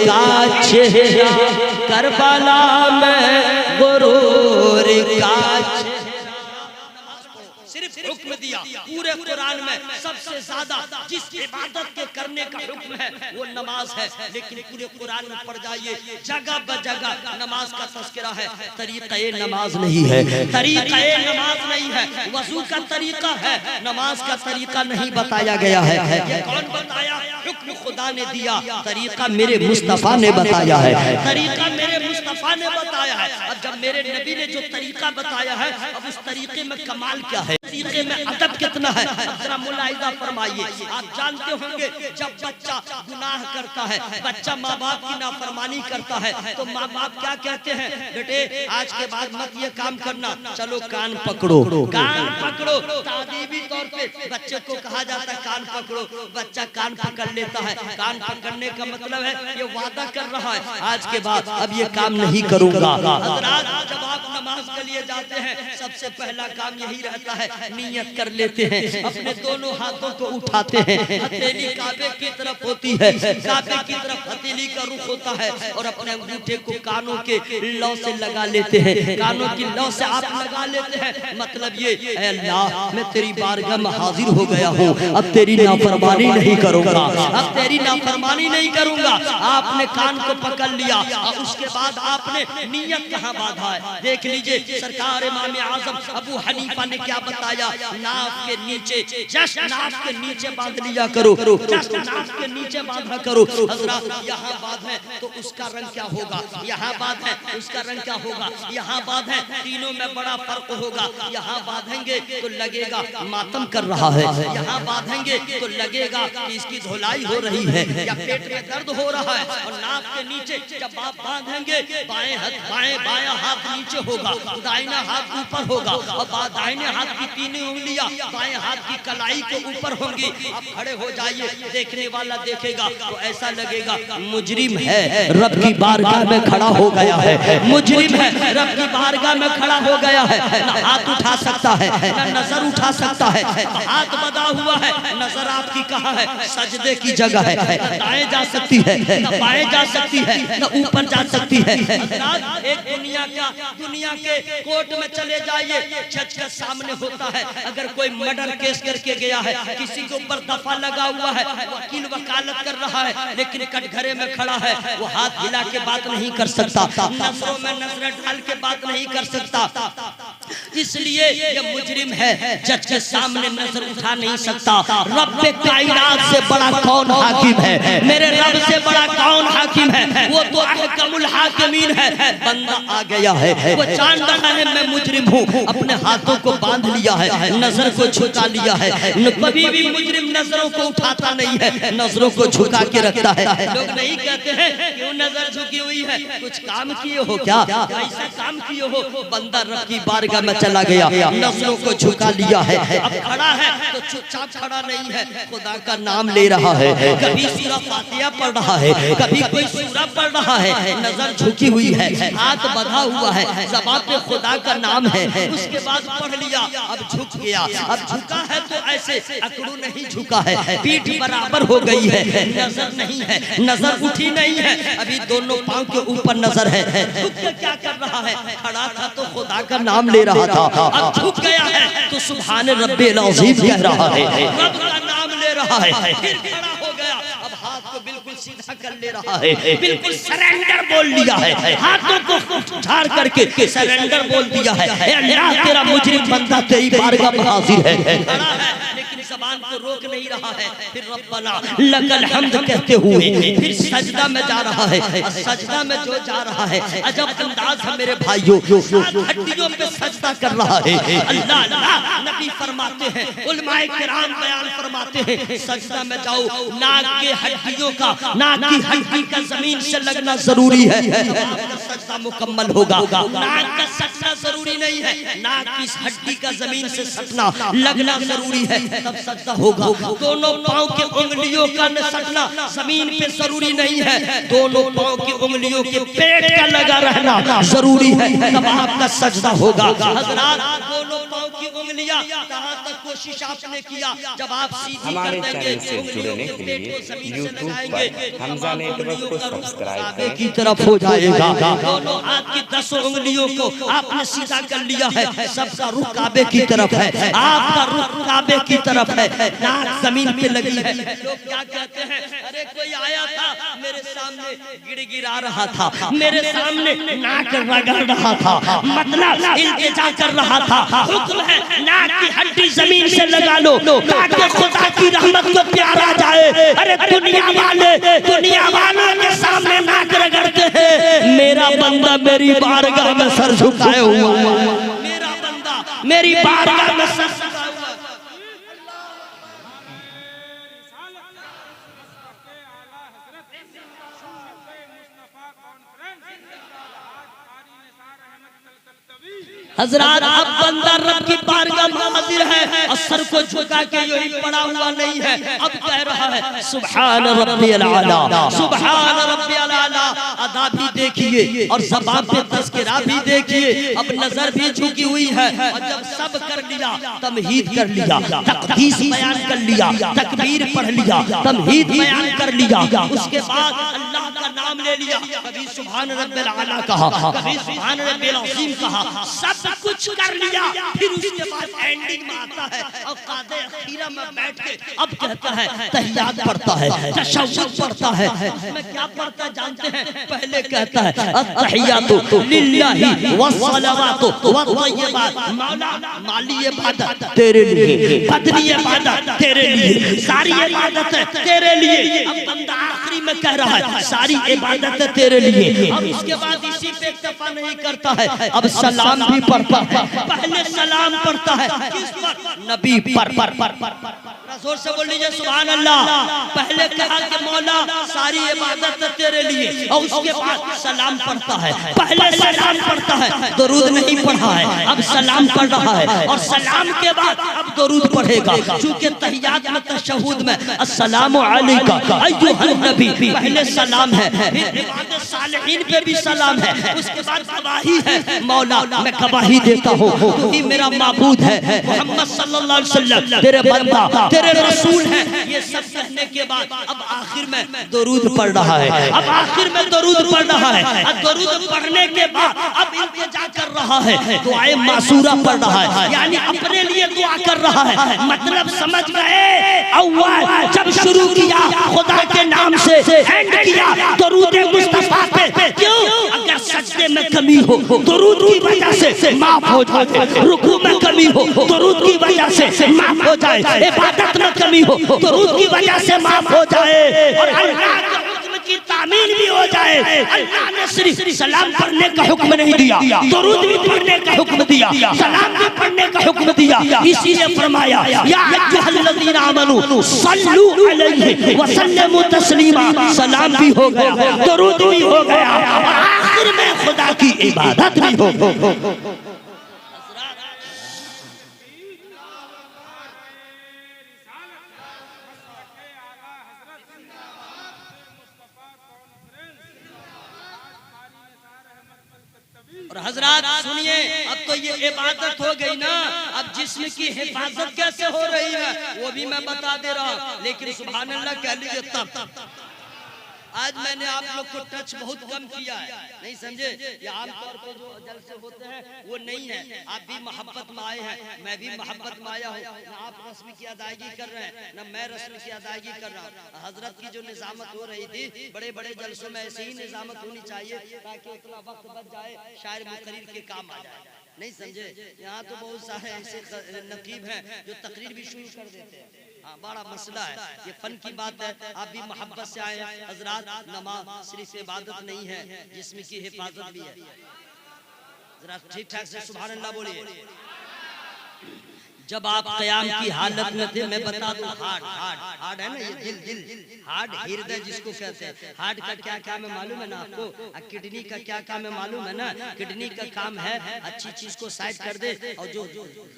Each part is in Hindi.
का चेहरा, करबला में गुरूर का चेहरा। सिर्फ हुक्म दिया पूरे कुरान में सबसे ज्यादा जिस इबादत के करने का हुक्म है वो नमाज है। लेकिन पूरे कुरान में पढ़ जाइए जगह ब जगह नमाज का तज़किरा है, तरीक़े नमाज नहीं है, तरीक़े नमाज नहीं है। वज़ू का तरीका है, नमाज का तरीका नहीं बताया गया है। ये कौन बताया? हुक्म खुदा ने दिया, तरीका मेरे मुस्तफ़ा ने बताया है, तरीका मेरे मुस्तफ़ा ने बताया है। अब जब मेरे नबी ने जो तरीका बताया है, अब उस तरीके में कमाल क्या है, तरीके में अदब कितना है, जरा मुलाहिज़ा फरमाइए। आप जानते होंगे जब बच्चा गुनाह करता है, बच्चा माँ बाप की नाफरमानी करता है, तो माँ बाप क्या कहते हैं? बेटे आज के बाद मत ये काम करना, चलो कान पकड़ो, कान पकड़ो। तादीबी तौर पे बच्चे को कहा जाता है कान पकड़ो, बच्चा कान पकड़ लेता है। कान पकड़ने का मतलब है ये वादा कर रहा है आज के बाद अब ये काम नहीं करूंगा। हज़रात जब आप नमाज के लिए जाते हैं सबसे पहला काम यही रहता है, नियत कर लेते हैं, अपने दोनों हाथों को उठाते हैं, हथेली काबे की तरफ होती है, काबे की तरफ हथेली का रुख होता है, और अपने अंगूठे को कानों के लौ से लगा लेते हैं। कानों की लौ से आप लगा लेते हैं, मतलब ये अल्लाह मैं तेरी बारगाह में हाजिर हो गया हूँ, अब तेरी नाफरमानी नहीं करूंगा, अब तेरी नाफरमानी नहीं करूंगा। आपने कान को पकड़ लिया और उसके बाद आपने नियत कहाँ बांधा है? देख लीजिए सरकार इमाम आज़म अबू हनीफा ने क्या बताया, नाक के नीचे, जस्ट नाक के नीचे बांध लिया करो, जस्ट नाक के नीचे बांधा करो। हज़रात यहाँ बांधे तो उसका रंग क्या होगा, यहाँ बांधे उसका रंग क्या होगा, यहाँ बांधे तीनों में बड़ा फर्क होगा। यहाँ बांधेंगे तो लगेगा मातम कर रहा है, यहाँ बांधेंगे तो लगेगा कि इसकी धुलाई हो रही है या पेट में दर्द हो रहा है। और नाक के नीचे जब आप बांधेंगे बाएं बायां हाथ नीचे होगा, दाहिना हाथ ऊपर होगा, और दाहिने हाथ की तीनों उंगलियां बाएं हाथ की कलाई के ऊपर होंगी। आप खड़े हो जाइए, देखने वाला देखेगा तो ऐसा लगेगा मुजरिम है रब की बारगाह में खड़ा हो गया है, मुजरिम है रब की बारगाह में खड़ा हो गया है। ना हाथ उठा सकता है, ना नजर उठा सकता है, हाथ बंधा हुआ है, नजर आपकी कहाँ है? सजदे की जगह है, ना दाएं जा सकती है, ना बाएं जा सकती है, ना ऊपर जा सकती है। एक दुनिया के कोर्ट में चले जाइए, जज के सामने होता है, अगर कोई मर्डर केस करके गया है, किसी के ऊपर दफा लगा हुआ है, वकील वकालत कर रहा है, लेकिन कटघरे में खड़ा है, वो हाथ हिला के बात नहीं कर सकता, नजरों में नजरें डाल के बात नहीं कर सकता, इसलिए ये मुजरिम है, जज के सामने नजर उठा नहीं सकता। रब कायनात से बड़ा कौन हाकिम है? मेरे रब से बड़ा कौन हाकिम है? वो तो अहकमुल हाकिमीन है। बंदा आ गया है, वो जान रहा है मैं मुजरिम हूँ, अपने हाथों को बांध लिया है, नजर को झुका लिया है। कभी भी मुजरिम नजरों को उठाता नहीं है, नजरों को झुका के रखता है। लोग नहीं कहते हैं क्यों नजर झुकी हुई है, कुछ काम किए हो क्या, ऐसा काम किए हो? बंदा रब की बारगाह में चला गया, नजरों को झुका लिया है, अब खड़ा है तो चुपचाप खड़ा नहीं है, खुदा का नाम ले रहा है, कभी सूरा फातिहा पढ़ रहा है, कभी कोई सूरा पढ़ रहा है, नजर झुकी हुई है, हाथ बंधा हुआ है, ज़बान पे खुदा का नाम है, उसके बाद पढ़ लिया, अब झुक गया। अब झुका है तो ऐसे अकड़ू नहीं झुका है, पीठ बराबर हो गई है, नजर नहीं है, नजर उठी नहीं है, अभी दोनों पांव के ऊपर नजर है। झुक के क्या कर रहा है? खड़ा था तो खुदा का नाम ले रहा था, अब झुक गया है तो सुभान रब्बिल अज़ीम कह रहा है, रब का नाम ले रहा है, फिर खड़ा हो गया, अब हाथ को बिल्कुल सीधा कर ले रहा है, बिल्कुल सरेंडर बोल लिया है, हाथों को झाड़ करके सरेंडर बोल दिया है, अल्लाह तेरा मुजरिम बंदा तेरी बारगाह में हाजिर है, खड़ा है लेकिन ज़बान को रोक नहीं रहा है। फिर रब्बना लकल हम्द कहते हुए फिर सजदा में जा रहा है, सजदा में जो जा रहा है अजब अंदाज है मेरे भाइयों, हड्डियों पे सजदा कर रहा है। अल्लाह अल्लाह नबी फरमाते हैं, उलमाए किराम बयान फरमाते हैं, सजदा में जाओ, नाक के हड्डियों का, नाक की हड्डी का जमीन से लगना जरूरी है, सजदा मुकम्मल होगा। नाक का सटना जरूरी नहीं है, नाक की हड्डी का जमीन से सटना लगना जरूरी है, तब सजदा होगा। दोनों पांव के उंगलियों का सटना जमीन पे जरूरी नहीं है, दोनों पांव की उंगलियों के पेट का लगा रहना जरूरी है, तब आपका सजदा होगा। हज़रात दोनों पांव की उंगलियां कहां तक कोशिश आपने किया, जब आप सीधी कर हमारे देंगे चैनल से उंगलियों जुड़ने के के पेट लिए को जमीन से यूट्यूब लगाएंगे, पर हमजा नेटवर्क को सब्सक्राइब काबे करें। की तरफ हो जाएगा। दोनों हाथ की 10 उंगलियों को आपने सीधा कर लिया है, सबका रुख काबे की तरफ है, आपका रुख काबे की तरफ है, नाक जमीन पे लगी है। लोग क्या कहते हैं, अरे कोई आया था मेरे सामने गिड़गिड़ा रहा था, मेरे सामने नाक रगड़ रहा था, मतलब इल्तिजा कर रहा था। हुक्म है नाक की हड्डी जमीन से लगा लो ताकि खुदा की रहमत को प्यारा जाए। अरे दुनिया वालों के सामने नाक रगड़ते हैं, मेरा बंदा मेरी बारगाह में सर झुकाए हुआ, मेरा बंदा मेरी बारगाह में सर झुकाए हुआ। हजरात अब बंदा रब की बारगाह में हाजिर है और सर को झुका के यही पड़ा हुआ नहीं है, अब कह रहा है सुभान रब्बियल आला, सुभान रब्बियल आला। अदा भी देखिए और ज़बान पे तज़किरा भी देखिए, अब नजर भी झुकी हुई है। और जब सब कर लिया तमहीद कर लिया, तक़दीस बयान कर लिया, तकबीर पढ़ लिया, तमहीद बयान कर लिया, उसके बाद अल्लाह का नाम ले लिया, कभी सुभान रब्बिल आला कहा, कभी सुभान रब्बिल अज़ीम कहा, सब कुछ कर लिया। फिर उसके बाद एंडिंग में आता है और कादे अखीरा में बैठ के अब कहता है तहियात पढ़ता है, तशव्वुद पढ़ता है। उसमें क्या पढ़ता है जानते हैं? पहले कहता है अत्तहियातु लिल्लाहि वस्सलावातु वत्तय्यिबात, मौला माली इबादत तेरे लिए, बदनी इबादत तेरे लिए, सारी इबादत तेरे लिए। अब बंदा आखिरी में कह रहा है सारी इबादत तेरे लिए। अब इसके बाद इसी पे इक्तफा नहीं करता है, अब सलाम भी पढ़ता है। पहले सलाम पढ़ता है किस पर? नबी पर। जोर से बोल लीजिए सुभान अल्लाह। पहले कहा कि मौला सारी इबादत तेरे लिए, और उसके बाद सलाम पढ़ता है। पहले सलाम पढ़ता है, दरूद नहीं पढ़ा है, अब सलाम पढ़ रहा है, और सलाम के बाद अब दरूद पढ़ेगा। चूंकि तहियात में तशहुद में अस्सलामु अलैका अय्युहन नबी पहले सलाम है, फिर इबादत सालिहीन पे भी सलाम है, उसके बाद गवाही है। मौला मैं गवाही देता हूँ तू ही मेरा माबूद है, मोहम्मद सल्लल्लाहु अलैहि वसल्लम तेरे बंदा तेरे रसूल है। ये सब कहने के बाद अब आखिर में दरूद पढ़ रहा है, अब आखिर में दरूद पढ़ रहा है। अब दरूद पढ़ने के बाद अब इल्तिजा कर रहा है, दुआए मासूरा पढ़ रहा है, यानी अपने लिए दुआ कर रहा है। मतलब समझ गए, अव्वल जब शुरू किया खुदा के नाम से, एंड किया दरूद मुस्तफा पे। क्यों? अगर सजदे में कमी हो दरूद की वजह से माफ हो जाए, रुकू में कमी हो दरूद की वजह से माफ हो जाए, इबादत में कमी हो दरूद की वजह से माफ हो जाए, और अल्लाह के हुक्म की तामील भी हो जाए। अल्लाह ने सिर्फ सलाम पढ़ने का हुक्म नहीं दिया, दरूद भी पढ़ने का हुक्म दिया, सलाम भी पढ़ने का हुक्म दिया। इसीलिए फरमाया या अय्युहल्लज़ीना आमनू सल्लू अलैहि व सल्लिमू तस्लीमा। सलाम भी हो गया, दरूद भी हो गया, और आखिर में खुदा की इबादत भी हो। और हजरात सुनिए, अब तो ये इबादत हो गई ना, अब जिस्म की हिफाजत कैसे हो रही है वो भी मैं बता दे रहा हूँ, लेकिन सुभान अल्लाह कह लीजिए तब। आज मैंने आप लोग को टच बहुत कम किया है, नहीं समझे? ये आमतौर पर जो जलसे होते हैं वो नहीं है। आप भी मोहब्बत में आए हैं, मैं भी मोहब्बत में आया हूँ। ना आप रस्म की अदायगी कर रहे हैं, ना मैं रस्म की अदायगी कर रहा हूँ। हजरत की जो निजामत हो रही थी, बड़े बड़े जलसों में ऐसी ही निजामत होनी चाहिए ताकि उतना वक्त बच जाए, शायर मुकर्रिर के काम आ जाए, नहीं समझे? यहाँ तो बहुत सारे ऐसे नकीब हैं जो तकरीर भी शुरू कर देते हैं। हाँ, बड़ा मसला है, ये फन की बात है। आप भी मोहब्बत से आए हैं। हजरात नमाज सिर्फ इबादत नहीं है, जिस्म की हिफाजत भी है। जरा ठीक ठाक से सुभान अल्लाह बोलिए। जब आप क़याम की हालत में थे, मैं बता दूं, हार्ट है ना, ये दिल हार्ट, हृदय जिसको कहते हैं। हार्ट का क्या काम है मालूम है ना आपको? किडनी का क्या काम है मालूम है ना? किडनी का काम है अच्छी चीज को साइड कर दे, और जो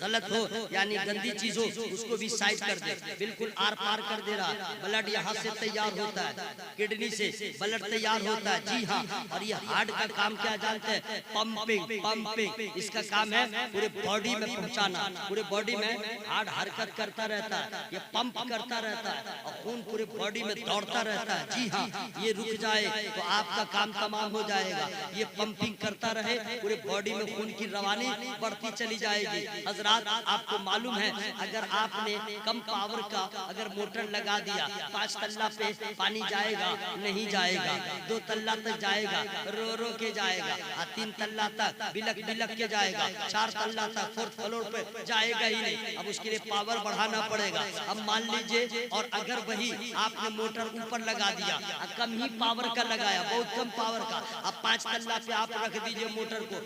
गलत हो यानी गंदी चीज हो उसको भी साइड कर दे, बिल्कुल आर पार कर दे रहा। ब्लड यहाँ से तैयार होता है, किडनी से ब्लड तैयार होता है, जी हाँ। और ये हार्ट का काम क्या जानते हैं? पंपिंग। इसका काम है पूरे बॉडी में पहुंचाना, पूरे बॉडी हार्ट हरकत करता रहता है, ये पंप करता रहता है और खून पूरे बॉडी में दौड़ता रहता है। जी हाँ, ये रुक जाए तो आपका काम तमाम हो जाएगा। ये पंपिंग करता रहे, पूरे बॉडी में खून की रवानी बढ़ती चली जाएगी। हजरात, आपको मालूम है अगर आपने कम पावर का अगर मोटर लगा दिया, 5 तल्ला पे पानी जाएगा नहीं जाएगा, 2 तल्ला तक जाएगा, रो रो के जाएगा, 3 तल्ला तक बिलक बिलक के जाएगा, 4 तल्ला तक 4th फ्लोर पे जाएगा ही नहीं। अब उसके लिए पावर बढ़ाना पड़ेगा। अब मान लीजिए और अगर वही आपने मोटर ऊपर लगा दिया, कम ही पावर का लगाया, बहुत कम पावर का, अब 5 तल्ला पे आप रख दीजिए मोटर को,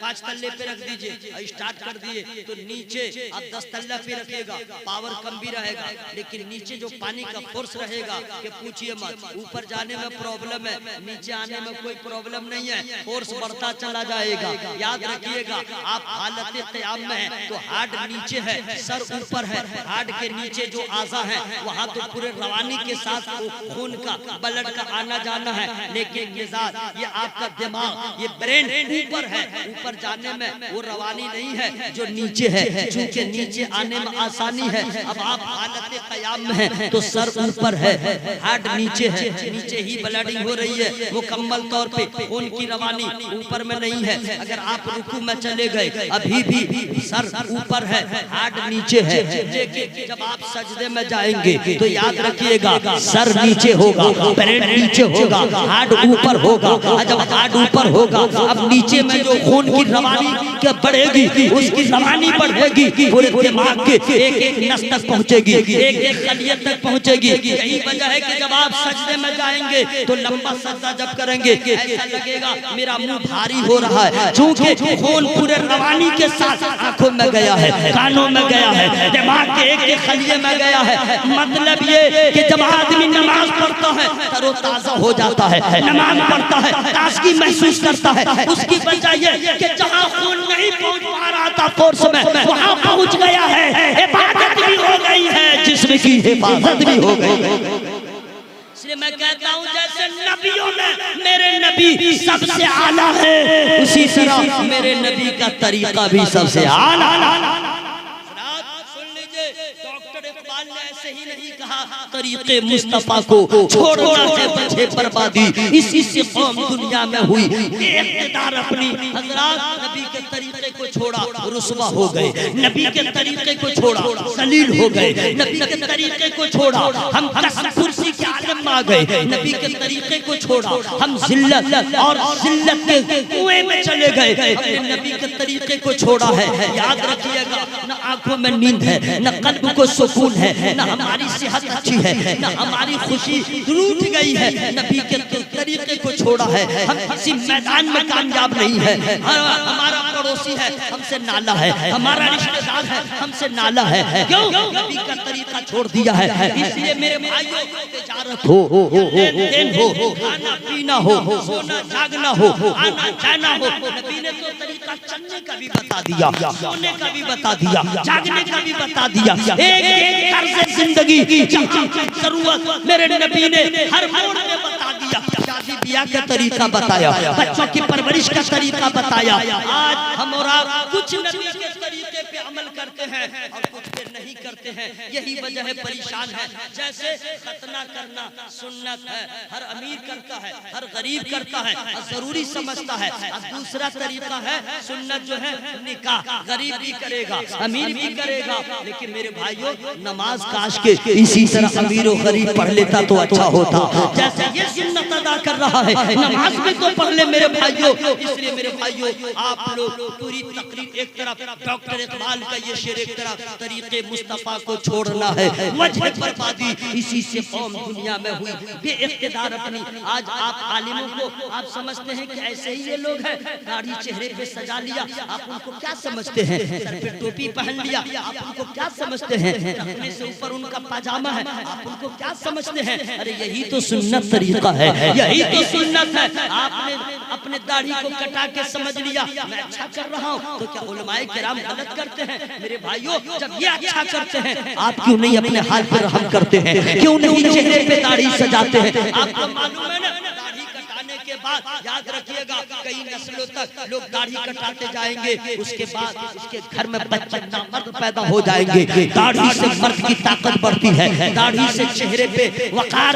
5 तल्ले पे रख दीजिए, स्टार्ट कर दिए तो नीचे अब 10 तल्ला पे रखिएगा, पावर कम भी रहेगा, लेकिन नीचे जो पानी का फोर्स रहेगा कि पूछिए मत। ऊपर जाने में प्रॉब्लम है, नीचे आने में कोई प्रॉब्लम नहीं है, फोर्स बढ़ता चला जाएगा। याद रखिएगा, आप हालत क़याम में है तो हार्ट नीचे है, सर ऊपर है, हार्ट के नीचे जो आज़ा है वहाँ तो पूरे रवानी के साथ खून का ब्लड का आना जाना है, लेकिन मिजाज ये आपका दिमाग ये ब्रेन ऊपर है, ऊपर जाने में वो रवानी नहीं है जो नीचे है, चूंकि नीचे आने में आसानी है। अब आप हालत क़याम में है तो सर ऊपर है, हार्ट नीचे है, नीचे ही ब्लडिंग हो रही है, मुकम्मल तौर पे खून की रवानी ऊपर में नहीं है। अगर आप रुकू में चले गए अभी भी सर ऊपर है, हार्ट नीचे है, लेकिन जब आप सजदे में जाएंगे तो याद रखिएगा सर नीचे होगा, ब्रेन नीचे होगा, हार्ट ऊपर होगा। जब हार्ट ऊपर होगा अब नीचे में जो खून की रवानी क्या बढ़ेगी, उसकी रवानी बढ़ेगी, पूरे दिमाग के एक एक नस तक पहुंचेगी, एक एक खलियत तक पहुंचेगी। यही वजह है कि जब आप सजदे में जाएंगे तो लंबा सजदा जब करेंगे ऐसा लगेगा मेरा मुंह भारी हो रहा है, चूंकि खून पूरे रवानी के साथ आंखों में गया है, कानों में गया है, दिमाग के एक एक खलिये में गया है। मतलब ये कि जब आदमी नमाज पढ़ता है तरोताजा हो जाता है, नमाज पढ़ता है ताजगी महसूस करता है। उसकी वजह ये कि जहां खून नहीं पहुंच पा रहा था फोर्स में, वहां पहुंच गया है, इबादत भी हो गई है, जिस्म की हिफाजत भी हो गई। इसलिए मैं कहता हूँ जैसे नबियों में मेरे नबी सबसे आला है, उसी तरह मेरे नबी का तरीका भी सबसे आला। सुन लीजिए, डॉक्टर इकबाल ने ऐसे ही नहीं कहा तरीके मुस्तफा को छोड़ना है बचे बर्बादी, इसी से कौम दुनिया में हुई इक़्तिदार अपनी। हज़रात, नबी के तरीके को छोड़ा रुसवा हो गए, नबी के तरीके को छोड़ा जलील हो गए, नबी के तरीके को छोड़ा हम कुर्सी के आलम में आ गए, नबी के तरीके को छोड़ा हम जिल्लत और जिल्लत के कुएं में चले गए। हमने नबी के तरीके को छोड़ा है। याद रखिएगा, न आंखों में नींद है, न कल्ब को सुकून है, न हमारी सेहत अच्छी है, न हमारी खुशी टूट गई है। नबी के तरीके को छोड़ा है, हम किसी मैदान में कामयाब नहीं है। हमारा पड़ोसी है हमसे नाला है, हमारा रिश्तेदार है हमसे नाला है, क्यों? नबी का तरीका छोड़ दिया है। इसलिए मेरे भाइयों, तिजारत हो, लेन हो, खाना पीना हो, सोना जागना हो, आना जाना हो, नबी ने तो तरीका चलने का भी बता दिया, सोने का भी बता दिया, जागने का भी बता दिया। एक एक तर्ज़ जिंदगी की जरूरत मेरे नबी ने हर मोड़ में बता दिया। शादी ब्याह का तरीका बताया, बच्चों की परवरिश का तरीका बताया। आज हम और आप कुछ नबी के तरीके पे अमल करते हैं और कुछ पे नहीं करते हैं। यही वजह है परेशान है। जैसे खतना करना सुन्नत है, हर अमीर करता है, हर गरीब करता है, जरूरी समझता है। दूसरा तरीका है सुन्नत जो है निकाह, गरीब भी करेगा, अमीर भी करेगा। लेकिन मेरे भाइयों, नमाज काश के इसी तरह अमीर और गरीब पढ़ लेता तो अच्छा होता। जैसे ये सुन्नत अदा कर रहा है, नमाज में तो पढ़ ले मेरे भाइयों। इसलिए मेरे भाइयों, आप लोग पूरी तकरीर एक तरफ, डॉक्टर इकबाल का ये शेर एक तरफ, तरीके मुस्तफा को छोड़ना है वजह बर्बादी, इसी से कौम दुनिया में हुई बेइख्तिदार अपनी। आज आप आलिमों को आप समझते हैं कि ऐसे ही ये लोग हैं, दाढ़ी चेहरे पे सजा लिया, आप उनको क्या समझते हैं? सर पे टोपी पहन लिया, आप उनको क्या समझते हैं? रखने से ऊपर उनका पाजामा है, आप उनको क्या समझते हैं? अरे यही तो सुन्नत तरीका है, यही तो सुन्नत है। आपने अपने दाढ़ी को कटा के समझ लिया मैं अच्छा कर रहा हूँ, तो क्या उलमाए किराम गलत करते हैं? मेरे भाइयों, जब ये अच्छा करते हैं, आप क्यों नहीं अपने हाल पर रहम करते हैं? क्यों नहीं चेहरे पे दाढ़ी सजाते हैं? आपको मालूम है ना, दाढ़ी कटा आने के बाद याद रखिएगा कई नस्लों तक लोग दाढ़ी कटाते जाएंगे, उसके बाद उसके घर में बच्चे नामर्द पैदा हो जाएंगे। दाढ़ी से मर्द की ताकत बढ़ती है, दाढ़ी से चेहरे पे वकार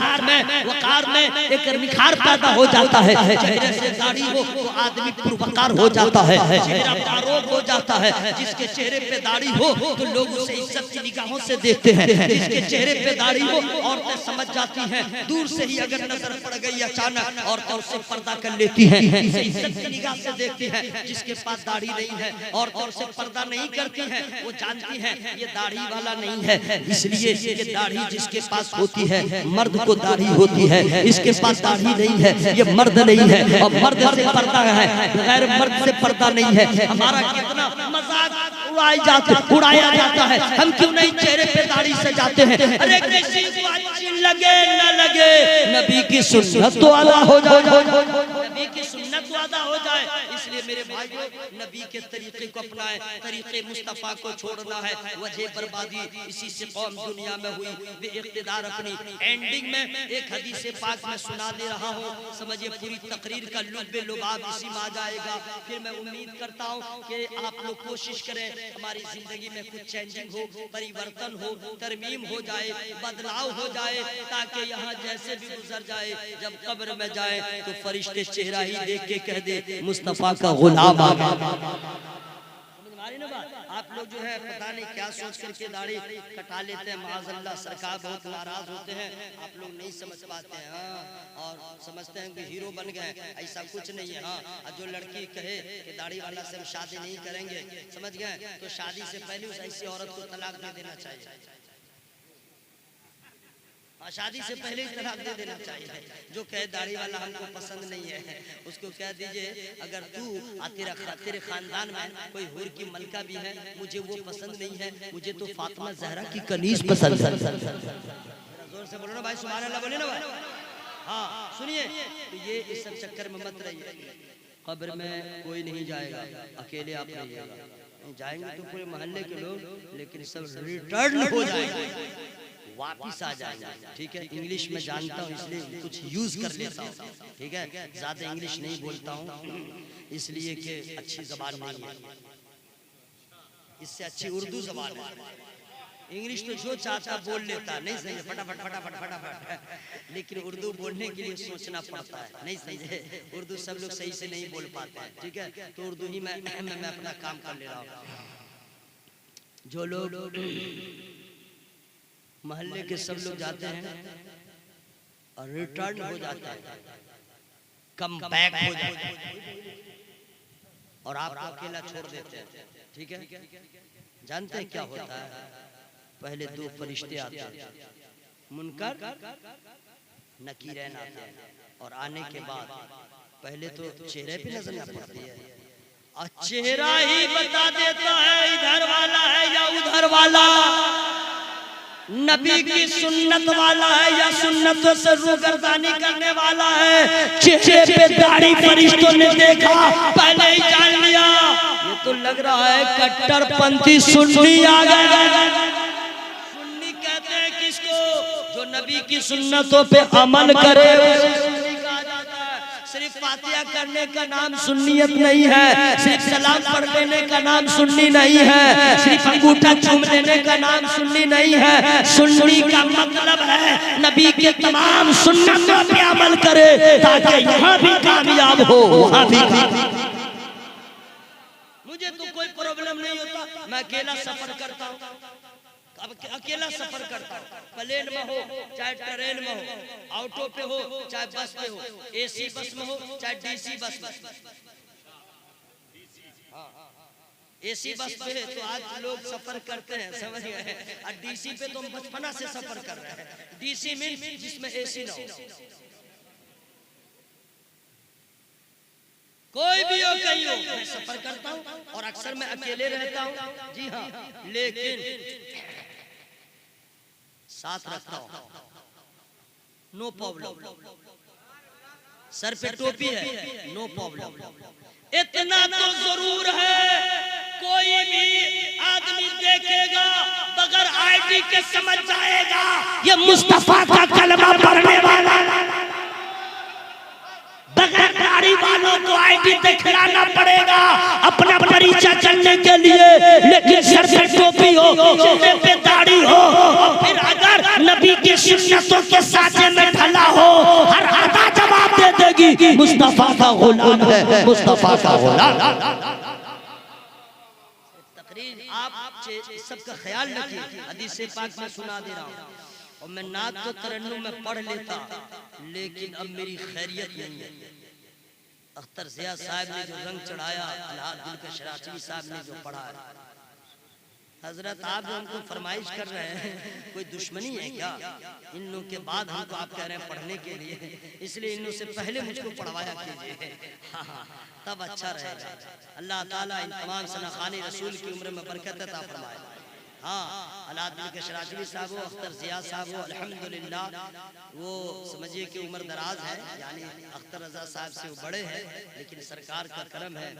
में एक निखार पैदा हो जाता है। चेहरे से दाढ़ी हो तो आदमी पुरवकार हो जाता है, चेहरा पारोब हो जाता है। जिसके चेहरे पे दाढ़ी हो तो लोग उसे इज्जत की निगाहों से देखते हैं, जिसके चेहरे पे दाढ़ी हो औरतें समझ जाती हैं, दूर से ही अगर नजर पड़ गई अचानक औरतें उससे पर्दा कर लेती हैं, इज्जत की निगाह से देखती हैं। जिसके पास दाढ़ी नहीं है औरतें उससे पर्दा नहीं करती हैं, वो जानती हैं ये दाढ़ी वाला नहीं है। इसलिए ये दाढ़ी जिसके पास होती है, मर्द को दाढ़ी होती है, इसके पास दाढ़ी नहीं है, ये मर्द नहीं है। और मर्द से पर्दा है, गैर मर्द से पर्दा नहीं है। हमारा कितना मजाक उड़ाया जाता है, हम क्यों नहीं चेहरे पे दाढ़ी सजाते हैं? अरे किसी को अच्छी लगे न लगे, नबी की सुन्नत तो अदा हो जाए, नबी की सुन्नत तो अदा हो जाए। इसलिए मेरे भाइयों नबी के तरीके को अपनाएं, तरीके मुस्तफा को छोड़ना है वजह बर्बादी। इसी से कौम दुनिया में हुई बेइख्तिदार। अपनी एंडिंग में एक हदीस पाक में सुना दे रहा हूँ, समझिए पूरी तकरीर का लुब्बे लुबाब इसी में आ जाएगा। फिर मैं उम्मीद करता हूँ कि आप लोग कोशिश करें हमारी जिंदगी में कुछ चेंजिंग हो, परिवर्तन हो, तरमीम हो जाए, बदलाव हो जाए, ताकि यहाँ जैसे भी गुजर जाए जब कब्र में जाए तो फरिश्ते चेहरा ही देख के कह दे मुस्तफा का गुलाम आ गया। आप लोग जो है पता नहीं क्या सोच करके दाढ़ी कटा लेते हैं, माज़अल्लाह सरकार बहुत नाराज होते हैं। आप लोग नहीं समझ पाते हैं और समझते हैं कि हीरो बन गए, ऐसा कुछ नहीं है। हाँ, जो लड़की कहे कि दाढ़ी वाला से हम शादी नहीं करेंगे, समझ गए, तो शादी से पहले उस ऐसी औरत को तलाक दे देना चाहिए। शादी से पहले ही तलाक दे देना चाहिए। जो कहे दाढ़ी वाला हमको पसंद नहीं है, उसको कह दीजिए अगर तू तेरे खानदान में कोई हुर की मलका भी है, मुझे वो पसंद नहीं है, मुझे तो फातिमा ज़हरा की कनीज पसंद है। जोर से बोलो ना भाई, सुभान अल्लाह बोले ना भाई। हाँ सुनिए, तो ये इस सब चक्कर में मत रहिए। कब्र में कोई नहीं जाएगा, अकेले आप रहिएगा। जाएंगे तो पूरे मोहल्ले के लोग, लेकिन सब रिटर्न हो जाएंगे, वापिस आ जाएगा। ठीक है, इंग्लिश में जानता हूँ इसलिए कुछ यूज कर लेता हूँ। ठीक है, ज्यादा इंग्लिश नहीं बोलता हूँ इसलिए कि अच्छी जबान नहीं है, इससे अच्छी उर्दू जबान है। इंग्लिश तो जो चाहता बोल लेता, नहीं सही है, फटाफट फटाफट फटाफट, लेकिन उर्दू बोलने के लिए सोचना पड़ता है। नहीं सही है, उर्दू सब लोग सही से नहीं बोल पाते हैं। ठीक है, तो उर्दू ही मैं अपना काम कर ले रहा हूँ। जो लोग मोहल्ले के सब लोग जाते हैं और रिटर्न हो जाते हैं, कम बैक हो जाते हैं और आपको अकेला छोड़ देते हैं। ठीक है, जानते हैं क्या होता है? पहले दो फरिश्ते आते हैं, मुनकर नकीरैन आते हैं, और आने के बाद पहले तो चेहरे पे नजर न पड़ती है और चेहरा ही बता देता है इधर वाला है या उधर वाला, नबी की सुन्नत वाला है या सुन्नतों से रूगर्दानी करने वाला है। चेहरे पे दाढ़ी फरिश्तों ने देखा, पहले ही जान लिया ये तो लग रहा है कट्टरपंथी सुन्नी आ गया। सुन्नी कहते हैं किसको? जो नबी की सुन्नतों पे अमल करे उसे सुन्नी कहा जाता है। सिर्फ फातिहा करने का नाम सुन्नियत नहीं है, सिर्फ सलाम पढ़ लेने का नाम सुन्नी नहीं है, सिर्फ अंगूठा चूम लेने का नाम सुन्नी नहीं है। सुन्नी का मतलब है नबी के तमाम सुन्नतों पे अमल करे ताकि यहाँ भी कामयाब हो, वहाँ भी। मुझे तो कोई प्रॉब्लम नहीं होता, मैं अकेला सफर करता हूँ, अब अकेला सफर करता हूँ, प्लेन में हो चाहे ट्रेन में हो, ऑटो पे हो चाहे बस पे हो, एसी बस में हो चाहे डीसी बस में। एसी बस पे तो आज लोग सफर करते हैं, समझ गए, और डीसी पे तो हम बचपना से सफर कर रहे हैं। डीसी मीन्स जिसमें एसी ना हो, कोई भी हो कहीं हो, मैं सफर करता हूँ और अक्सर मैं अकेले रहता हूँ। जी हाँ, लेकिन साथ रखता हूँ, नो प्रॉब्लम। सर पे टोपी है, नो प्रॉब्लम। इतना तो जरूर है, कोई भी आदमी देखेगा बगैर आईडी के समझ जाएगा ये मुस्तफा का कलमा पढ़ने वाला। वालों को आईडी दिखलाना पड़ेगा अपना परिचय करने के लिए, लेकिन सर पे टोपी हो, चेहरे पे दाढ़ी हो, और फिर अगर नबी की सुन्नतों के साथे में ढला हो, हर अदा जवाब दे देगी मुस्तफा का गुलाम है, मुस्तफा का गुलाम। तकरीर आप सबका ख्याल रखिए, हदीस पाक में सुना दे रहा हूँ, और मैं नात तो तरन्नुम में पढ़ लेता, लेकिन अब मेरी खैरियत नहीं है। अख्तर ज़िया साहब ने जो रंग चढ़ाया, अलाउद्दीन के शराचवी साहब ने जो पढ़ा, हजरत आप जो हमको फरमाइश कर रहे हैं, कोई दुश्मनी है क्या? इन लोगों के बाद हमको आप कह रहे हैं पढ़ने के लिए, इसलिए इन लोगों से पहले मुझको पढ़वाया कीजिए, तब अच्छा रहेगा। अल्लाह ताला इन तमाम सनाखानी रसूल की उम्र में बरकत अता फरमाए। हाँ, अलाउद्दीन के शराचवी साहब हो, अख्तर ज़िया साहब हो, अल्हम्दुलिल्लाह वो समझिए कि उम्र दराज है, यानी अख्तर रज़ा साहब से वो बड़े हैं, लेकिन सरकार का करम है,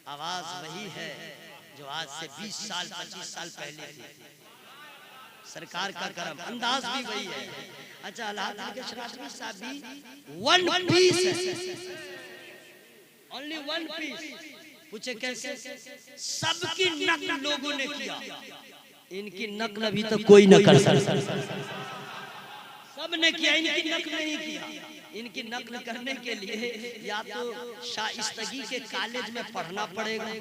आवाज़ वही है जो आज से 20 साल 25 साल पहले थी। सरकार का करम, अंदाज भी वही है। अच्छा, अलाउद्दीन के शराचवी साहब भी वन पीस है, ओनली वन पीस। पूछे कैसे? सबकी नकल लोगों ने किया, इनकी नकल अभी तक कोई न कर सका। सब ने किया, इनकी नकल नहीं किया। इनकी नकल करने के लिए या तो शाइस्तगी के कॉलेज में पढ़ना पड़ेगा,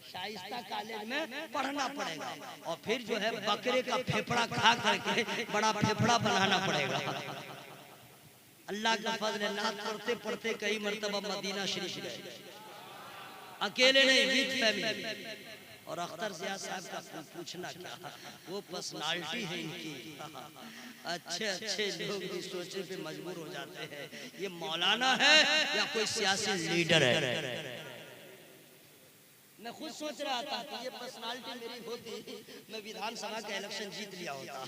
शाइस्ता कॉलेज में पढ़ना पड़ेगा, और फिर जो है बकरे का फेफड़ा खा करके बड़ा फेफड़ा बनाना पड़ेगा। अल्लाह का फजल है, नात पढ़ते पढ़ते कई मर्तबा मदीना शरीफ गए, अकेले नहीं, विद फैमिली। और अख्तर ज़िया साहब का पूछना क्या, वो पर्सनालिटी है इनकी, अच्छे अच्छे लोग भी सोचने पे मजबूर हो जाते हैं, ये मौलाना है या कोई सियासी लीडर है। मैं खुद सोच रहा था कि ये पर्सनालिटी मेरी होती, मैं विधानसभा का इलेक्शन जीत लिया होता।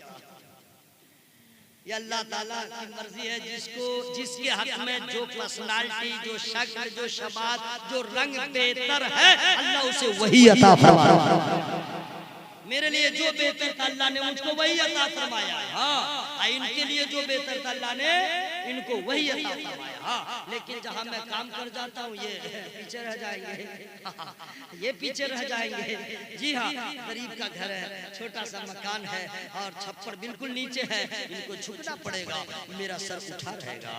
ये अल्लाह ताला की मर्जी है, जिसके हक में जो पर्सनालिटी, जो शक्ल, जो शबात, जो रंग बेहतर है, अल्लाह उसे वही अता फरमाया। मेरे लिए जो बेहतर था अल्लाह ने मुझको वही अता फरमाया। हाँ, इनके लिए जो बेहतर था अल्लाह ने इनको वही अता फरमाया। हाँ, लेकिन जहाँ मैं काम कर जाता हूँ ये पीछे रह जाएंगे, ये पीछे रह जाएंगे। जी हाँ, गरीब का घर है, छोटा सा मकान है और छप्पर बिल्कुल नीचे है, इनको झुकना पड़ेगा, मेरा सर उठा रहेगा।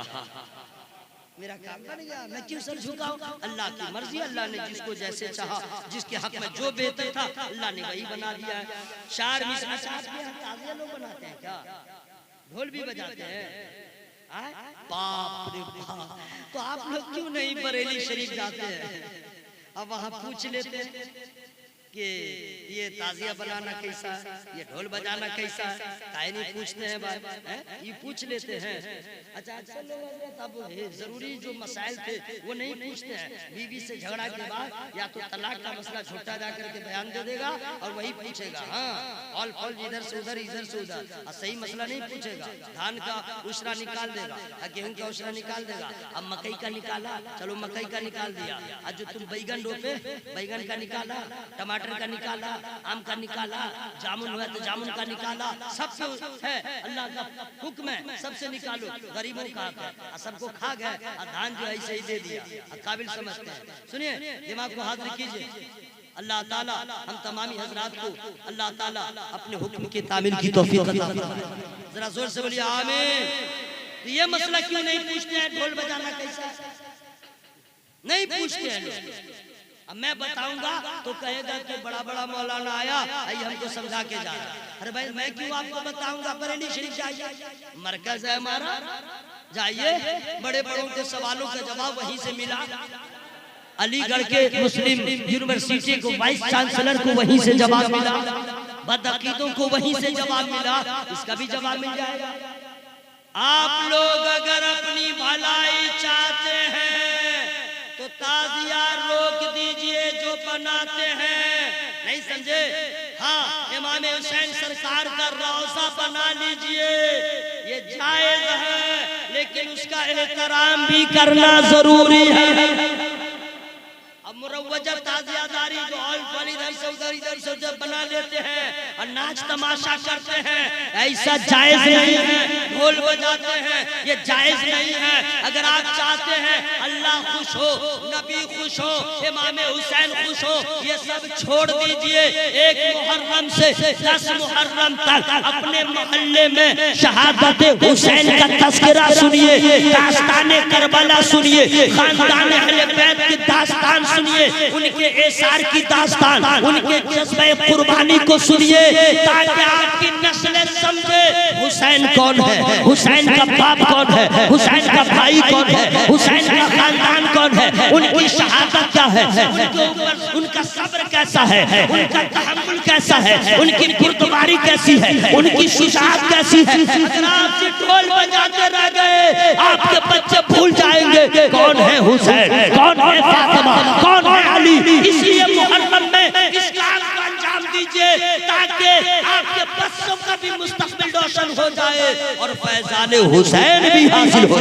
मेरा काम बन गया, मैं क्यों सर झुकाऊं? अल्लाह की मर्जी, अल्लाह ने जिसको जैसे चाहा, जिसके हक में जो बेहतर था अल्लाह ने वही बना दिया है। शायर मिसरा ताज़िया लोग बनाते हैं क्या? ढोल भी बजाते हैं, बाप रे बाप। तो आप लोग क्यों नहीं बरेली शरीफ जाते हैं? अब वहाँ पूछ लेते हैं कि ये ताजिया बनाना कैसा है, ये ढोल बजाना कैसा है, काहे नहीं पूछते हैं भाई, ये पूछ लेते हैं। अच्छा, अक्सर लोग अब जरूरी जो मसाइल थे वो नहीं पूछते हैं, बीवी से झगड़ा के बाद या तो तलाक का मसला छोटा जा करके बयान दे देगा और वही पूछेगा, हाँ ऑल फॉल इधर से उधर, इधर से उधर, और सही मसला नहीं पूछेगा। धान का उसरा निकाल देगा, गेहूं का उसरा निकाल देगा, अब मकई का निकाला, चलो मकई का निकाल दिया, आज जो तुम बैगन रोपे बैगन का निकाला, टमाटर का निकाला, आम का निकाला, जामुन हुआ तो जामुन का निकाला, सब है अल्लाह का हुक्म है, सबसे निकालो, गरीबों का हक है, सबको खा गए, धान जो ऐसे ही दे दिया, काबिल समझते हैं। सुनिए, दिमाग को हाथ कीजिए, अल्लाह ताला हम तमामी हजरात को अल्लाह ताला अपने हुक्म की तामील की तौफीक अता फरमाए। जरा जोर से बोलिए आमीन। ये मसला क्यों नहीं पूछते हैं, ढोल बजाना कैसा, नहीं पूछते हैं। अब मैं बताऊंगा तो कहेगा कि बड़ा बड़ा मौलाना आया, आइए हमको समझा के जा रहा। अरे भाई मैं क्यों आपको बताऊंगा, बरेली शरीफ जाइए, मरकज है हमारा, जाइए, बड़े बड़ों के सवालों का जवाब वहीं से मिला। अलीगढ़ के मुस्लिम यूनिवर्सिटी को वाइस चांसलर को वहीं से जवाब मिला, बदअकीदों को वहीं से जवाब मिला, इसका भी जवाब मिल जाएगा। आप लोग अगर अपनी भलाई चाहते हैं तो ताजिया रोक दीजिए जो बनाते हैं, नहीं समझे? हाँ, इमाम हुसैन सरकार का रोज़ा बना लीजिए, ये जायज है, लेकिन उसका एहतराम भी करना जरूरी है। अब मुरव्वजा ताजियादारी जो ऑल इधर से उधर बना लेते हैं और नाच तमाशा करते हैं, ऐसा जायज नहीं है। ढोल बजाते हैं, ये जायज नहीं है। अगर आप चाहते हैं अल्लाह खुश हो, नबी खुश हो, इमाम हुसैन खुश हो, ये सब छोड़ दीजिए। 1 मुहर्रम से 10 मुहर्रम तक अपने मोहल्ले में शहादत हुसैन का तज़किरा सुनिए, दास्ताने करबला सुनिए, खानदान अहले बैत की दास्तान सुनिए, उनके एसार की दास्तान, उनके जज्बे कुर्बानी को सुनिए, ताकि आपकी नस्लें समझे हुसैन कौन है, हुसैन का बाप कौन है, हुसैन का भाई कौन है, हुसैन का खानदान कौन है, उनकी शहादत क्या है, उनके ऊपर उनका सब्र कैसा है, उनका तहम्मुल कैसा है, उनकी बुर्दबारी कैसी है, उनकी शुजाअत कैसी है। अगर आप सिर्फ ढोल बजाते रह गए, आपके बच्चे भूल जाएंगे कौन है हुसैन, कौन है फातिमा, कौन है अली। इसलिए मुहर्रम में इस काम को अंजाम दीजिए, ताकि आपके बच्चों का भी मुस्तकबिल रोशन हो जाए और फैजान हुसैन भी हासिल हो।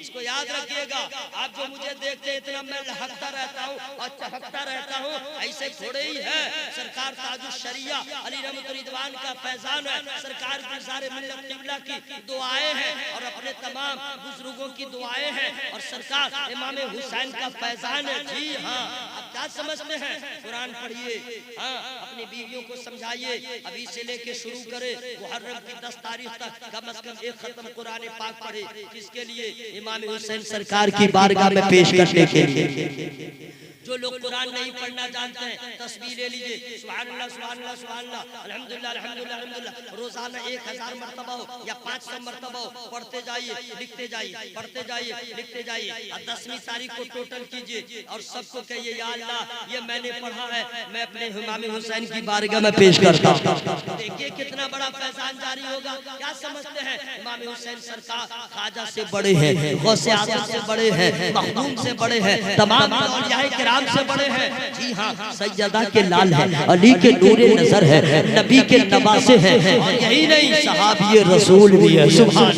इसको याद रखिएगा। आप जो मुझे देखते हैं इतना मैं लहकता रहता हूँ और चहकता रहता हूँ, ऐसे थोड़े ही है। सरकार ताजुश शरिया अली रहमत रिदवान का फैजान है, सरकार गुलज़ार मिल्लत क़िबला की दुआएं हैं और अपने तमाम बुजुर्गों की दुआएं हैं, और सरकार इमाम हुसैन का फैजान है। जी हाँ, आप क्या समझते हैं? कुरान पढ़िए, हाँ, अपनी बीवियों को समझाइए, अभी से लेके शुरू करे मुहर्रम की 10 तारीख तक कम से कम एक खत्म कुरान पाक पढ़े। किसके लिए? इमाम हुसैन सरकार की बारगाह में पेश करने के लिए। जो लोग कुरान नहीं पढ़ना जानते हैं, तस्बीह ले लीजिए, सुभान अल्लाह सुभान अल्लाह सुभान अल्लाह, अल्हम्दुलिल्लाह अल्हम्दुलिल्लाह अल्हम्दुलिल्लाह। रोजाना 1000 मरतबा हो या 500 मरतबा हो, पढ़ते जाइए, लिखते जाइए, पढ़ते जाइए, लिखते जाइए। और 10वीं तारीख को टोटल कीजिए और सबको कहिए, या अल्लाह ये मैंने पढ़ा है, मैं अपने इमाम हुसैन की बारगाह में पेश करता हूँ। देखिए कितना बड़ा फैजान जारी होगा। क्या समझते हैं? इमाम हुसैन सरकार ख्वाजा से बड़े हैं, गौसे आज़म से बड़े हैं, मखदूम से बड़े हैं, तमाम औलिया से बड़े हैं। जी हाँ, सैयदा के लाल है, अली के नूरे नजर है, नबी के नवासे हैं, और यही नहीं सहाबी रसूल भी है। सुभान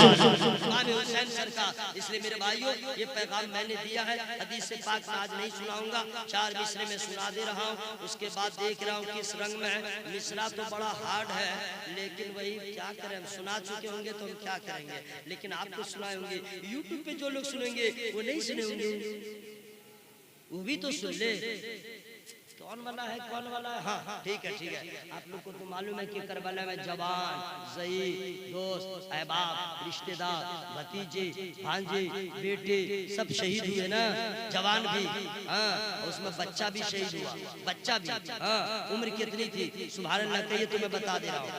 हुसैन सरकार। इसलिए मेरे भाइयों, ये पैगाम मैंने दिया है, हदीस से पाक आज नहीं सुनाऊंगा, 4 मिसरे में सुना दे रहा हूँ। उसके बाद देख रहा हूँ किस रंग में है। मिसरा तो बड़ा हार्ड है, लेकिन वही क्या करें, हम सुना चुके होंगे तो हम क्या करेंगे, लेकिन आपको सुनाए होंगे। यूट्यूब पे जो लोग सुनेंगे वो नहीं सुने होंगे, वो भी तो सुन ले। कौन वाला है, कौन वाला है? हाँ ठीक है, ठीक है। आप लोग को तो मालूम है कि करबला में जवान, ज़ईफ़, दोस्त, अहबाब, रिश्तेदार, भतीजे, भांजे, बेटे सब शहीद हुए ना। जवान भी, हाँ, उसमें बच्चा भी शहीद हुआ, बच्चा भी। हाँ, उम्र कितनी थी? सुभान अल्लाह कहिए तो मैं बता दे रहा हूँ।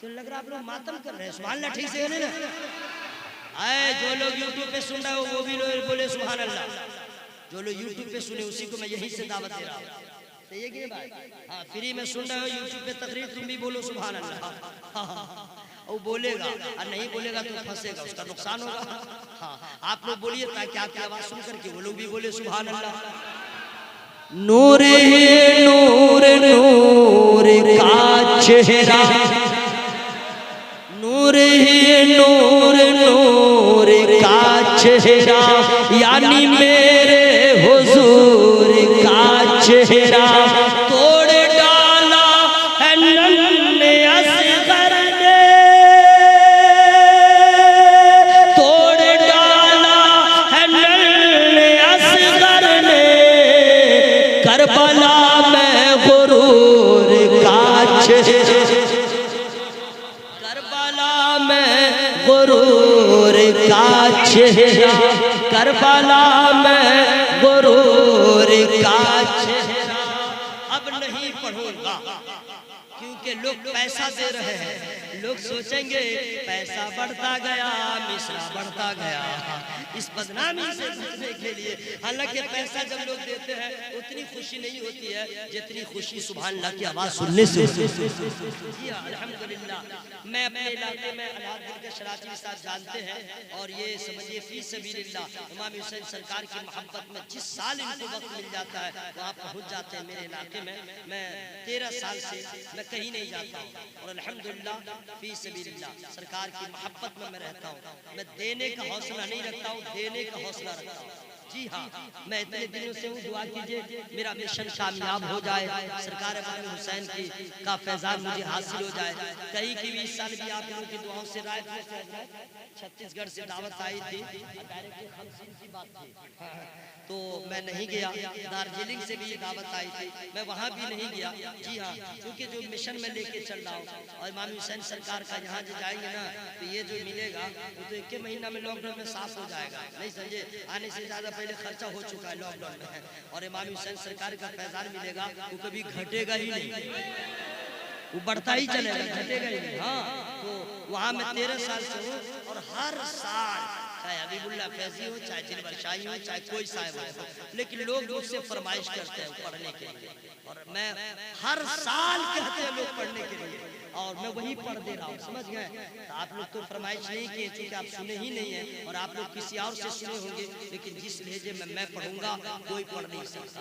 तो लग रहा आप लोग मातम कर रहे हैं। सुभान अल्लाह ठीक से ना। आए जो लोग यूट्यूब पे सुन रहे हो वो भी लोग बोले सुभान अल्लाह। जो लोग यूट्यूब पे सुने उसी को मैं यहीं से दावत दे रहा हूँ। सही है कि नहीं भाई? हाँ, फ्री में सुन रहे हो यूट्यूब पे तकरीर, तुम भी बोलो सुभान अल्लाह। वो बोलेगा और नहीं बोलेगा तो फंसेगा, उसका नुकसान होगा। हाँ, आप लोग बोलिए ताकि आपकी आवाज सुन करके वो लोग भी बोले सुभान अल्लाह। नूरे नूर नूर का चेहरा, नूरे नूर नूर का चेहरा, यानी मेरे हुजूर का चेहरा। तोड़ डाला है नन्हे असगर ने, तोड़ डाला है नन्हे असगर ने, करबला में गुरूर का चेहरा, करबला में गुरूर का चेहरा, करबला में गुरूर का चेहरा। अब नहीं पढ़ूंगा क्योंकि लोग पैसा दे रहे हैं। लोग सोचेंगे पैसा बढ़ता गया, मिसरा बढ़ता गया। इस बदनामी से बचने के लिए, हालांकि पैसा जब लोग देते हैं उतनी खुशी नहीं होती है जितनी खुशी सुभान अल्लाह की आवाज सुनने से। अल्हम्दुलिल्लाह, मैं अपने इलाके में अलाउद्दीन के शराची साथ जानते हैं, और ये समझिए फी सबीलिल्लाह इमाम हुसैन सरकार की मोहब्बत में जिस साल इनको वक्त मिल जाता है वहाँ पहुँच जाते हैं। मेरे इलाके में मैं 13 साल से मैं कहीं नहीं जाता हूँ, और अल्हम्दुलिल्लाह फी सबीलिल्लाह सरकार की मोहब्बत में मैं रहता हूँ। मैं देने का हौसला नहीं रखता हूँ, देने का हौसला रखता हूँ। जी हाँ, मैं इतने दिनों से हूँ, दुआ कीजिए मेरा मिशन कामयाब हो जाए, सरकार इमाम हुसैन की का फैजान मुझे हासिल हो जाए। कहीं की भी इस साल भी आप लोगों की दुआओं से रायपुर से छत्तीसगढ़ से दावत आई थी, की बात थी, तो मैं नहीं गया। दार्जिलिंग से भी दावत आई थी, मैं वहाँ भी नहीं गया। जी हाँ, क्योंकि जो मिशन में लेके चल रहा हूँ और इमाम हुसैन सरकार का यहाँ जो जाएंगे ना, तो ये जो मिलेगा वो तो 1 महीना में लॉकडाउन में साफ हो जाएगा। नहीं समझे, आने से ज्यादा पहले खर्चा हो चुका है लॉकडाउन में, और इमाम हुसैन सरकार का फैजान मिलेगा वो कभी घटेगा ही नहीं, वो बढ़ता ही चलेगा, घटेगा ही नहीं। हाँ, तो वहाँ मैं 13 साल से हूँ और हर साल चाहे हबीबुल्लाह फैजी हो, चाहे जिलवर शाही हो, चाहे कोई साहिब हो, लेकिन लोग मुझसे फरमाइश करते हैं पढ़ने के लिए, और मैं हर साल कहते हैं लोग पढ़ने के लिए, और मैं वही पढ़ दे रहा हूँ, समझ गए। तो आप लोग तो फरमाइश नहीं किए, क्योंकि आप सुने ही नहीं है, और आप लोग किसी और से सुने होंगे, लेकिन जिस लहजे में मैं पढ़ूंगा कोई पढ़ नहीं सकता।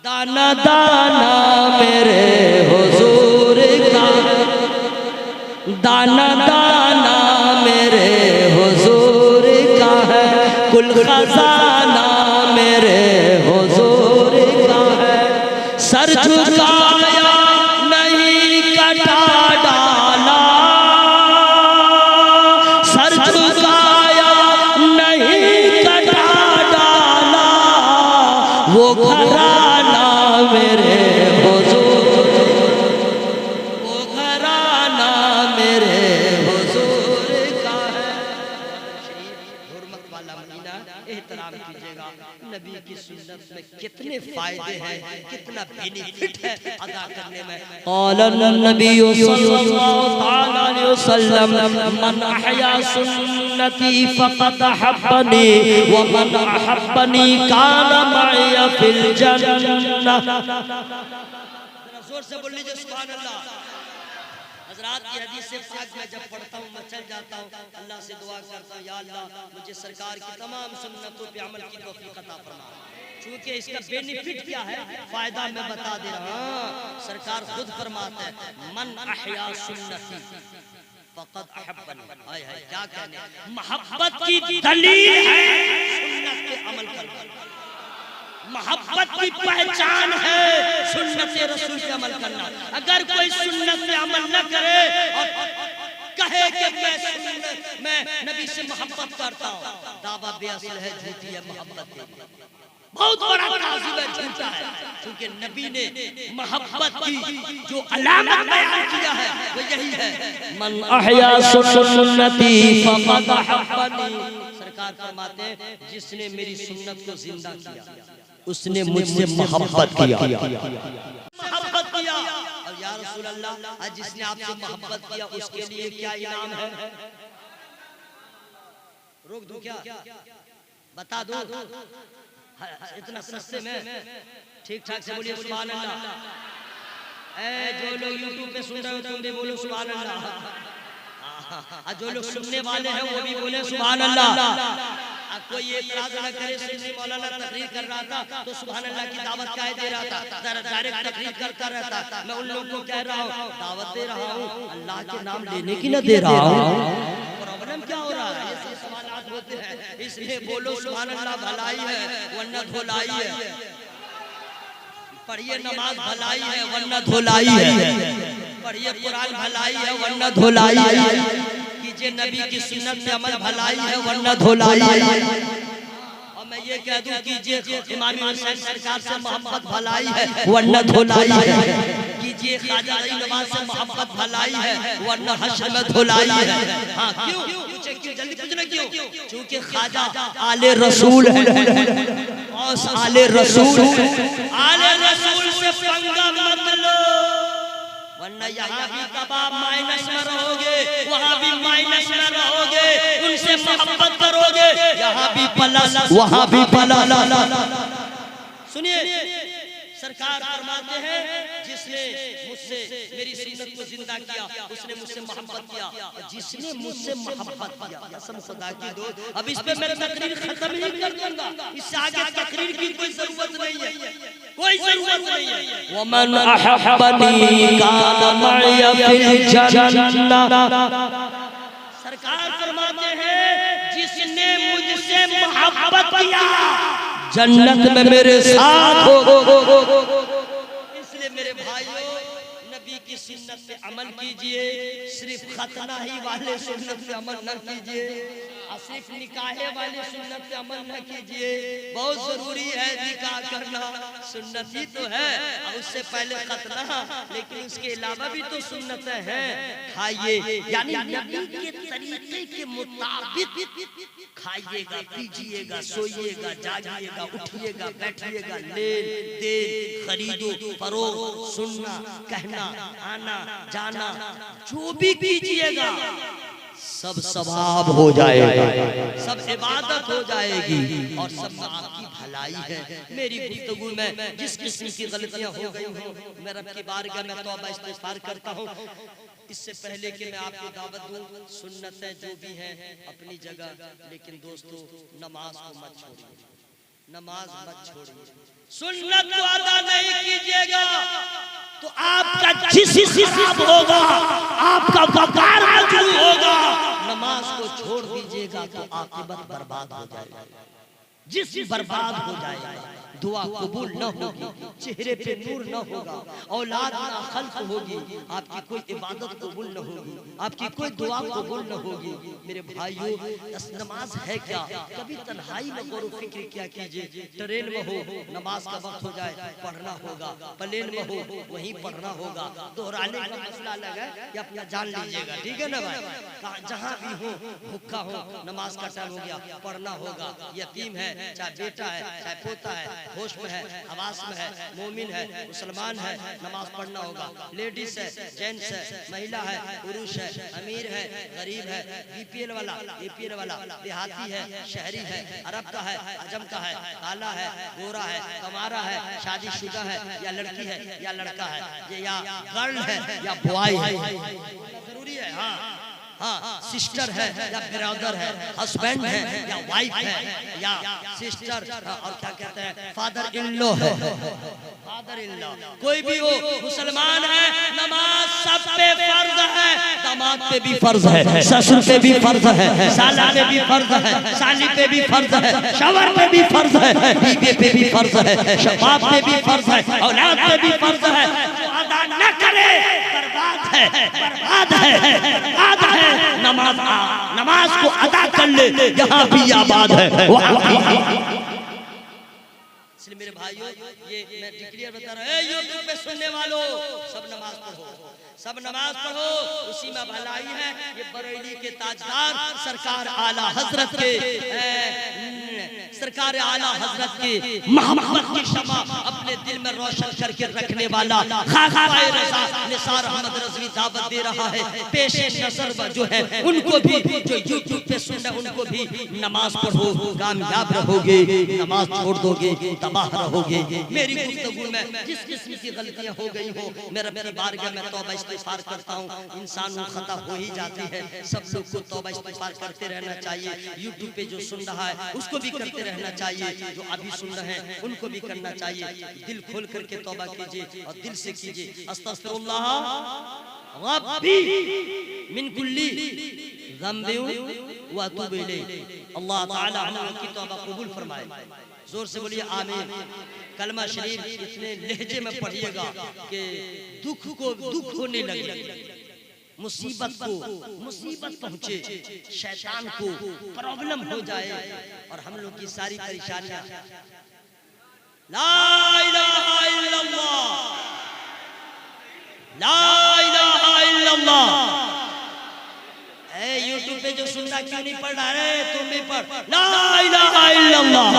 दाना दाना मेरे हुजूर का, दाना दाना मेरे हुजूर का है, कुल खजाना मेरे हुजूर का है, सर झुकाया नहीं कटा डाला, सर झुकाया नहीं कटा डाला, वो घराना मेरे हुजूर, वो घराना मेरे हुजूर का है। हुर्मत वाला मदीना, एहतराम कीजिएगा। नबी की सुन्नत में कितने फायदे हैं, कितना बेनिफिट है अदा करने में। क़ालन नबी सल्लल्लाहु अलैहि वसल्लम, मन अहया सुन्नती फ़क़द अहब्बनी व मन अहब्बनी कान मअया फिल जन्नह। जोर से बोल लीजिए सुभान अल्लाह। हज़रात की हदीस से पाक मैं जब पढ़ता हूँ, मैं चल जाता हूँ, अल्लाह से दुआ करता हूँ, या अल्लाह मुझे सरकार की तमाम सुन्नतों पे अमल की तौफीक अता फरमा। चूंकि इसका बेनिफिट क्या है, फायदा मैं बता दे रहा हूँ। सरकार खुद फरमाते हैं, मन अहया सुन्नती फ़क़द अहब्बनी। हाय हाय, क्या कहने, मोहब्बत की दलील है सुन्नत पे अमल करना, मोहब्बत की पहचान है सुन्नत रसूल पे अमल करना। अगर कोई सुन्नत पे अमल न करे और कहे कि मैं नबी से मोहब्बत करता हूँ, दावा बेअसल है, झूठी है मोहब्बत, बहुत बड़ा काज़िब है, झूठा है। क्योंकि नबी ने मोहब्बत की जो अलामत बयान किया है वो यही है, मन अहया सुन्नती फ़क़द अहब्बनी। सरकार फरमाते हैं, जिसने मेरी सुन्नत को जिंदा किया उसने मुझसे मोहब्बत किया, मोहब्बत किया। और या रसूल अल्लाह, जिसने आपसे मोहब्बत किया उसके लिए क्या इनाम है? रोक दूं क्या, बता दो, इतना सस्ते में ठीक ठाक से बोलिए सुभान अल्लाह। जो लोग यूट्यूब पे सुन रहे हो तुम भी बोलो सुभान अल्लाह, जो लोग सुनने वाले हैं वो भी बोले सुभान अल्लाह। कोई एतराज न करे, सुन्नी मौलाना तकरीर कर रहा था तो सुभान अल्लाह की दावत क्या दे रहा था, डायरेक्ट तकरीर करता रहता। मैं उन लोगों को कह रहा हूँ, दावत दे रहा हूँ, अल्लाह के नाम लेने की न दे रहा हूँ। प्रॉब्लम क्या हो रहा है, ये सब सवालात होते हैं, इसलिए बोलो सुभान अल्लाह, भलाई है वरना धोलाई है। पढ़िए नमाज भलाई है वरना धोलाई है, पढ़िए कुरान भलाई है वरना धोलाई है, कीजिए नबी की सुन्नत पे अमल भलाई है वरना धोलाई है। और मैं ये कह दूं, कीजिए इमाम हुसैन सरकार से मोहब्बत भलाई है वरना धोलाई है, कीजिए ख्वाजा अली नवाज से मोहब्बत भलाई है वरना हश्र में धोलाई है। हाँ, क्यों पूछे, क्यों जल्दी पूछना क्यों? क्योंकि ख्वाजा आले रसूल है, आले रसूल, आले रसूल से पंगा मत लो, वरना यहाँ भी कबाब माइनस में रहोगे, वहाँ भी माइनस में रहोगे। उनसे मोहब्बत करोगे, यहाँ भी प्लस वहाँ भी प्लस। सुनिए, सरकार फरमाते हैं, जिसने मुझसे मेरी सुन्नत को जिंदा किया उसने मुझसे मोहब्बत किया, और जिसने मुझसे मोहब्बत किया, कसम खुदा की दो, अब इस पे मैं तकरीर खत्म नहीं कर दूंगा, इससे आगे तकरीर की कोई जरूरत नहीं है, कोई जरूरत नहीं है। वमन अहब्बनी कान मअया फिल जन्नह। सरकार फरमाते हैं, जिसने मुझसे मोहब्बत किया जन्नत में मेरे साथ हो। इसलिए मेरे भाइयों नबी की सुन्नत पे अमल कीजिए, सिर्फ खतना ही वाले सुन्नत पे अमल न कीजिए, सिर्फ निकाहे वाले सुन्नत पे अमल न कीजिए। बहुत जरूरी है निकाह करना, सुन्नत ही तो है, और उससे पहले खतना, लेकिन उसके अलावा भी तो सुन्नतें हैं। खाइए यानी नबी के तरीके के मुताबिक खाइएगा, पीजिएगा, सोइएगा, जागिएगा, उठिएगा, बैठिएगा, लेन देन, खरीदो फरोख्त, सुनना, कहना, आना जाना, जो भी कीजिएगा सब सवाब हो जाएगा, सब इबादत हो जाएगी, और सब में आपकी भलाई है। मेरी गुफ्तगू में जिस किस्म की गलतियां हो गई हो, मैं रब की बारगाह में तौबा इस्तिग़फ़ार करता हूँ। इससे पहले कि मैं आपको दावत दूं, सुन्नतें जो भी हैं अपनी जगह, लेकिन दोस्तों नमाज को मत छोड़िए, नमाज मत छोड़िए। सुन्नत को अदा नहीं कीजिएगा तो आपका जिस्म खराब होगा, आपका वक़ार मजरूह होगा। नमाज को छोड़ दीजिएगा तो आक़िबत बर्बाद हो जाएगा, जिस्म बर्बाद हो जाएगा, दुआ कबूल न होगी, चेहरे पे नूर न होगा, औलाद ना खल्क होगी, आपकी कोई इबादत कबूल न होगी, आपकी कोई दुआ कबूल न होगी। मेरे भाइयों नमाज है क्या? कभी तन्हाई में गौर फिक्र क्या कीजिए, ट्रेन में हो नमाज का वक्त हो जाए पढ़ना होगा, प्लेन में हो वहीं पढ़ना होगा, दोहराने का मसला अलग है कि अपना जान लीजिएगा, ठीक है ना भाई। जहाँ भी हो भूखा हो, नमाज का टाइम हो गया, पढ़ना होगा। यतीम है, चाहे बेटा है, चाहे पोता है, होश में है, हवास में है, मोमिन है, मुसलमान है, नमाज पढ़ना होगा। लेडीज है, जेंट्स है, महिला है, पुरुष है, अमीर है, गरीब है, बीपीएल वाला, एपीएल वाला, देहाती है, शहरी है, अरब का है, अजम का है, काला है, गोरा है, कमारा है, शादीशुदा है या लड़की है या लड़का है, ये या गर्ल है या बॉय है, जरूरी है। हाँ, सिस्टर है या ब्रदर है, हस्बैंड है या वाइफ है या सिस्टर, और क्या कहते हैं फादर इन लॉ है, फादर इन लॉ, कोई भी हो मुसलमान है, नमाज सब पे फर्ज है। दामाद पे भी फर्ज है, ससुर पे भी फर्ज है, साला पे भी फर्ज है, साली पे भी फर्ज है, शौहर पे भी फर्ज है, बीवी पे भी फर्ज है, बाप पे भी फर्ज है, औलाद पे भी फर्ज है। जो अदा न करे बर्बाद है, बर्बाद है, बर्बाद है। नमाज को अदा कर ले, यहाँ भी आबाद है। इसलिए मेरे भाइयों ये मैं डिक्लेयर बता रहा हूँ, यूट्यूब पे सुनने वालों सब नमाज पढ़ो, सब नमाज पढ़ो, उसी में भलाई है। ये बरेली के ताजदार सरकार आला हजरत के सरकार आला हजरत के मोहब्बत की शमा अपने दिल में रोशन करके रखने वाला खाकाए रज़ा निसार अहमद रज़वी दावत दे रहा है। पेशे नज़र जो है उनको भी, जो यूट्यूब पे सुन रहे उनको भी, नमाज पढ़ो कामयाब रहोगे, नमाज छोड़ दोगे तबाह रहोगे। मेरी गुफ्तगू में जिस किस्म की गलतियां हो गई हो, मैं रब की बारगाह में तौबा इस्तिग़फ़ार करता हूँ। इंसान को खता हो ही जाती है, सब लोग को तौबा इस्तिग़फ़ार करते रहना चाहिए। यूट्यूब पे जो सुन रहा है उसको भी करते रहना चाहिए, जो अभी सुन रहे हैं उनको भी करना चाहिए। दिल खोल करके तौबा कीजिए और दिल से कीजिए, अस्तग़फ़िरुल्लाह रब्बी मिन कुल्ली ज़ंबिन व अतूबु इलैहि। अल्लाह ताला हम की तौबा कबूल फरमाए। जोर से बोलिए आमीन। कलमा शरीफ इतने लहजे में पढ़िएगा कि दुख को दुख होने लगे, मुसीबत पहुंचे, शैतान को प्रॉब्लम हो जाए, और हम लोग की सारी परेशानियां ला इलाहा इल्लल्लाह, ला इलाहा इल्लल्लाह। यूट्यूब पे जो सुनना क्यों नहीं पढ़ रहा है, तुम भी पढ़ ला इलाहा इल्लल्लाह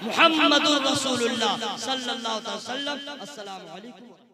मुहम्मदुर रसूलुल्लाह सल्लल्लाहु अलैहि वसल्लम। अस्सलामु अलैकुम।